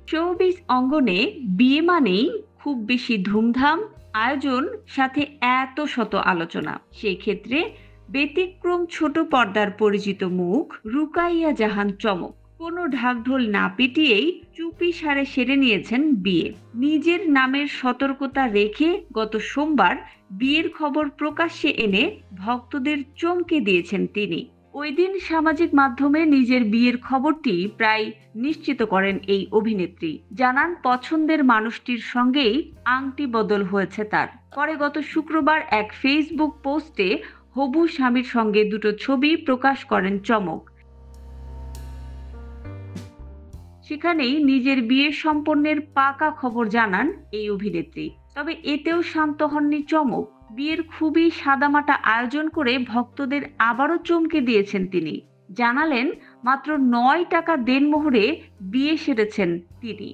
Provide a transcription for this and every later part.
Showbiz অঙ্গনে বিয়ে মানেই খুব বেশি ধুমধাম, আয়োজন, সাথে এত শত আলোচনা। সেক্ষেত্রে ব্যতিক্রম ছোট পর্দার পরিচিত মুখ রুকাইয়া জাহান চমক কোনো ঢাকঢোল না পিটিয়েই চুপি সারে সেরে নিয়েছেন বিয়ে। নিজের নামের সতর্কতা রেখে গত সোমবার বিয়ের খবর প্রকাশ্যে এনে ভক্তদের চমকে দিয়েছেন তিনি। ওই দিন সামাজিক মাধ্যমে নিজের বিয়ের খবরটি প্রায় নিশ্চিত করেন এই অভিনেত্রী। জানান পছন্দের মানুষটির সঙ্গেই আংটি বদল হয়েছে তার। পরে গত শুক্রবার এক ফেসবুক পোস্টে হবু স্বামীর সঙ্গে দুটো ছবি প্রকাশ করেন চমক। সেখানেই নিজের বিয়ে সম্পন্নের পাকা খবর জানান এই অভিনেত্রী। তবে এতেও শান্ত হননি চমক। বিয়ের খুবই সাদামাটা আয়োজন করে ভক্তদের আবারও চমকে দিয়েছেন তিনি। জানালেন মাত্র ৯ টাকা দেনমোহরে বিয়ে সেরেছেন তিনি।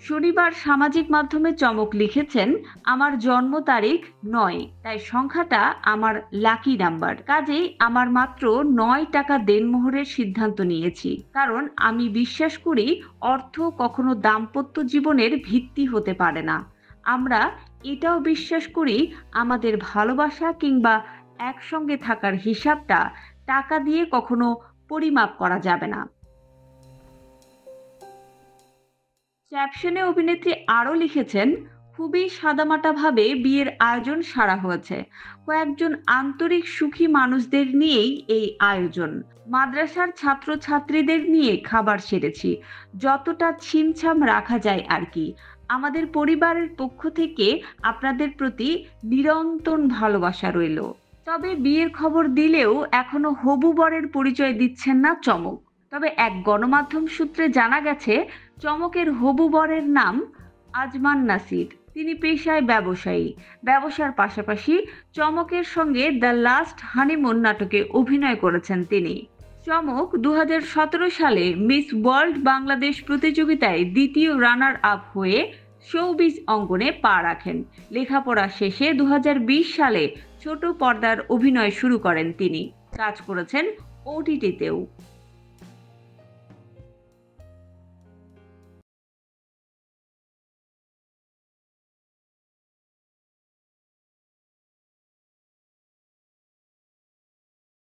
শনিবার সামাজিক মাধ্যমে চমক লিখেছেন, আমার জন্ম তারিখ ৯, তাই সংখ্যাটা আমার লাকি নাম্বার। কাজেই আমার মাত্র ৯ টাকা দেনমোহরের সিদ্ধান্ত নিয়েছি, কারণ আমি বিশ্বাস করি অর্থ কখনো দাম্পত্য জীবনের ভিত্তি হতে পারে না। আমরা এটাও বিশ্বাস করি আমাদের ভালোবাসা কিংবা একসঙ্গে থাকার হিসাবটা টাকা দিয়ে কখনো পরিমাপ করা যাবে না। ক্যাপশনে অভিনেত্রী আরও লিখেছেন, খুবই সাদামাটাভাবে বিয়ের আয়োজন সারা হয়েছে। কয়েকজন আন্তরিক সুখী মানুষদের নিয়েই এই আয়োজন। মাদ্রাসার ছাত্রছাত্রীদের নিয়ে খাবার সেরেছি, যতটা ছিমছাম রাখা যায় আর কি। আমাদের পরিবারের পক্ষ থেকে আপনাদের প্রতি নিরন্তর ভালোবাসা রইল। তবে বিয়ের খবর দিলেও এখনো হবু বরের পরিচয় দিচ্ছেন না চমক। তবে এক গণমাধ্যম সূত্রে জানা গেছে, চমকের হবু বরের নাম আজমান নাসির। তিনি পেশায় ব্যবসায়ী। ব্যবসার পাশাপাশি চমকের সঙ্গে দ্য লাস্ট হানিমুন নাটকে অভিনয় করেছেন তিনি। চমক ২০১৭ সালে মিস ওয়ার্ল্ড বাংলাদেশ প্রতিযোগিতায় দ্বিতীয় রানার আপ হয়ে শোবিজ অঙ্গনে পা রাখেন। লেখাপড়া শেষে ২০২০ সালে ছোট পর্দার অভিনয় শুরু করেন তিনি। কাজ করেছেন ওটিটিতেও।